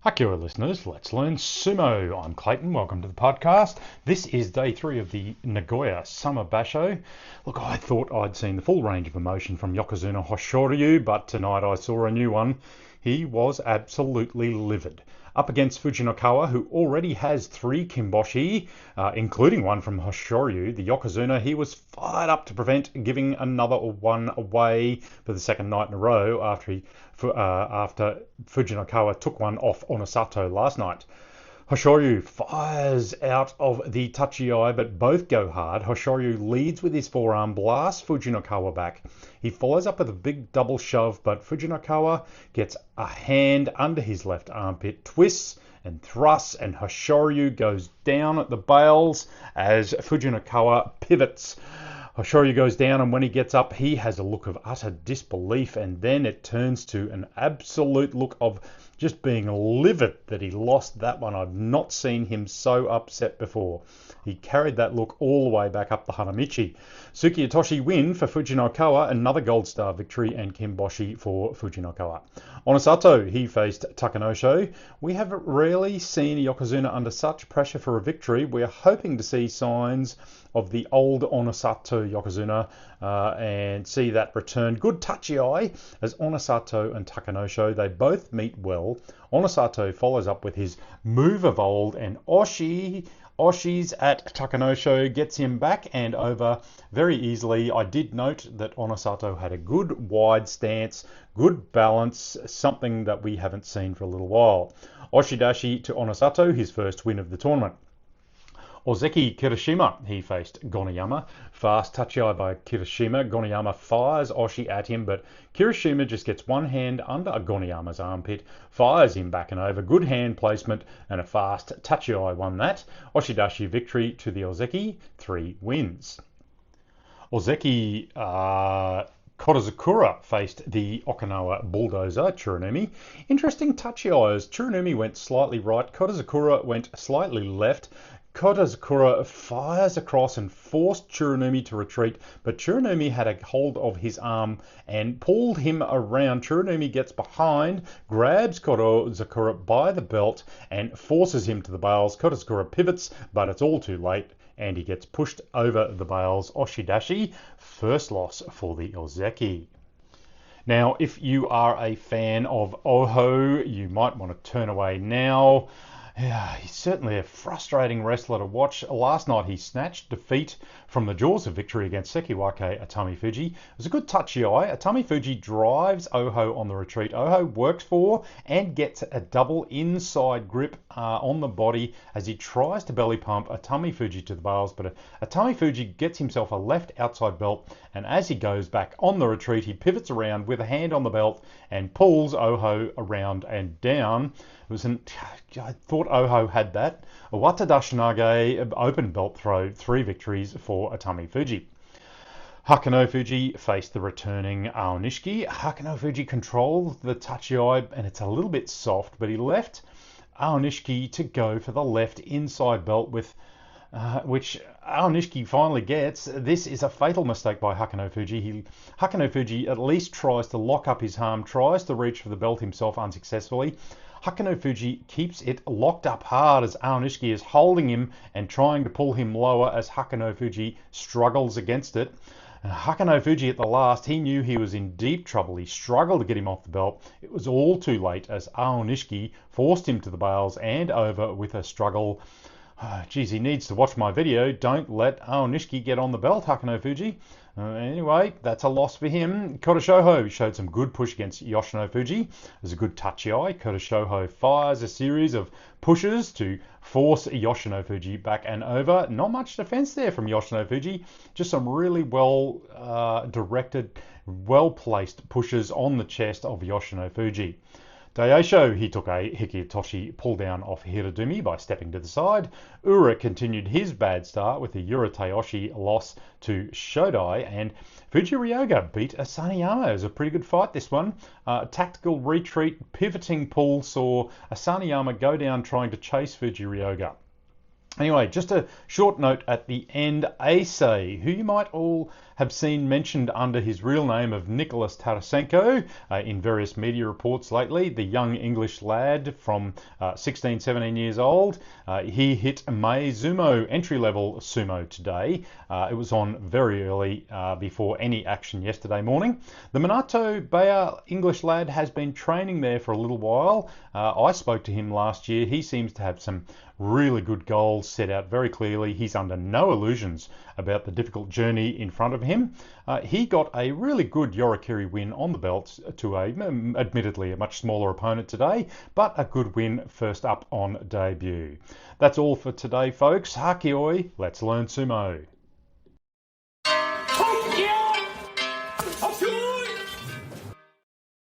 Hi, Kia listeners. Let's learn sumo. I'm Clayton. Welcome to the podcast. This is day 3 of the Nagoya Summer Basho. Look, I thought I'd seen the full range of emotion from Yokozuna Hoshoryu, but tonight I saw a new one. He was absolutely livid. Up against Fujinokawa, who already has 3 kimboshi, including one from Hoshoryu, the Yokozuna, he was fired up to prevent giving another one away for the second night in a row after Fujinokawa took one off Onosato last night. Hoshoryu fires out of the tachi-ai, but both go hard. Hoshoryu leads with his forearm, blasts Fujinokawa back. He follows up with a big double shove, but Fujinokawa gets a hand under his left armpit, twists and thrusts, and Hoshoryu goes down at the bales as Fujinokawa pivots. Hoshoryu goes down, and when he gets up, he has a look of utter disbelief, and then it turns to an absolute look of just being livid that he lost that one. I've not seen him so upset before. He carried that look all the way back up the Hanamichi. Tsukiotoshi win for Fujinokawa, another gold star victory, and kimboshi for Fujinokawa. Onosato, he faced Takanosho. We have rarely seen Yokozuna under such pressure for a victory. We're hoping to see signs of the old Onosato Yokozuna and see that return. Good tachi-ai as Onosato and Takanosho, they both meet well. Onosato follows up with his move of old, and Oshi's at Takanosho gets him back and over very easily. I did note that Onosato had a good wide stance, good balance, something that we haven't seen for a little while. Oshidashi to Onosato, his first win of the tournament. Ozeki Kirishima, he faced Goniyama. Fast tachi-ai by Kirishima. Goniyama fires Oshi at him, but Kirishima just gets one hand under Goniyama's armpit, fires him back and over. Good hand placement and a fast tachi-ai won that. Oshidashi victory to the Ozeki, 3 wins. Ozeki Kodazakura faced the Okinawa bulldozer, Tsurunumi. Interesting tachi-ai as Tsurunumi went slightly right, Kodazakura went slightly left. Kodazakura fires across and forced Tsurunumi to retreat, but Tsurunumi had a hold of his arm and pulled him around. Tsurunumi gets behind, grabs Kodazakura by the belt and forces him to the bales. Kodazakura pivots, but it's all too late and he gets pushed over the bales. Oshidashi, first loss for the Ozeki. Now, if you are a fan of Oho, you might want to turn away now. Yeah, he's certainly a frustrating wrestler to watch. Last night he snatched defeat from the jaws of victory against Sekiwake Atamifuji. It was a good tachi-ai. Atamifuji drives Oho on the retreat. Oho works for and gets a double inside grip on the body as he tries to belly pump Atamifuji to the bales, but Atamifuji gets himself a left outside belt, and as he goes back on the retreat, he pivots around with a hand on the belt and pulls Oho around and down. I thought Oho had that. A Watadashinage open belt throw, 3 victories for Atamifuji. Hakanofuji faced the returning Aonishiki. Hakanofuji controlled the tachi-ai and it's a little bit soft, but he left Aonishiki to go for the left inside belt with which Aonishiki finally gets. This is a fatal mistake by Hakanofuji. Hakanofuji at least tries to lock up his arm, tries to reach for the belt himself unsuccessfully. Hakanofuji keeps it locked up hard as Aonishiki is holding him and trying to pull him lower as Hakanofuji struggles against it. Hakanofuji at the last, he knew he was in deep trouble. He struggled to get him off the belt. It was all too late as Aonishiki forced him to the bales and over with a struggle. Geez, he needs to watch my video. Don't let Aonishiki get on the belt, Hakanofuji. Anyway, that's a loss for him. Kodashoho showed some good push against Yoshinofuji. It was a good tachi-ai. Kodashoho fires a series of pushes to force Yoshinofuji back and over. Not much defense there from Yoshinofuji. Just some really well directed, well-placed pushes on the chest of Yoshinofuji. Daisho, he took a Hikitoshi pull down off Hirodumi by stepping to the side. Ura continued his bad start with the Yurateoshi loss to Shodai, and Fujiryoga beat Asaniyama. It was a pretty good fight, this one. Tactical retreat, pivoting pull saw Asaniyama go down trying to chase Fujiryoga. Anyway, just a short note at the end. Ace, who you might all have seen mentioned under his real name of Nicholas Tarasenko in various media reports lately. The young English lad from 16, 17 years old. He hit Meizumo entry-level sumo today. It was on very early before any action yesterday morning. The Minato Bayer English lad has been training there for a little while. I spoke to him last year. He seems to have some really good goals set out very clearly. He's under no illusions about the difficult journey in front of him. He got a really good Yorikiri win on the belt to admittedly a much smaller opponent today, but a good win first up on debut. That's all for today, folks. Hakioi, let's learn sumo.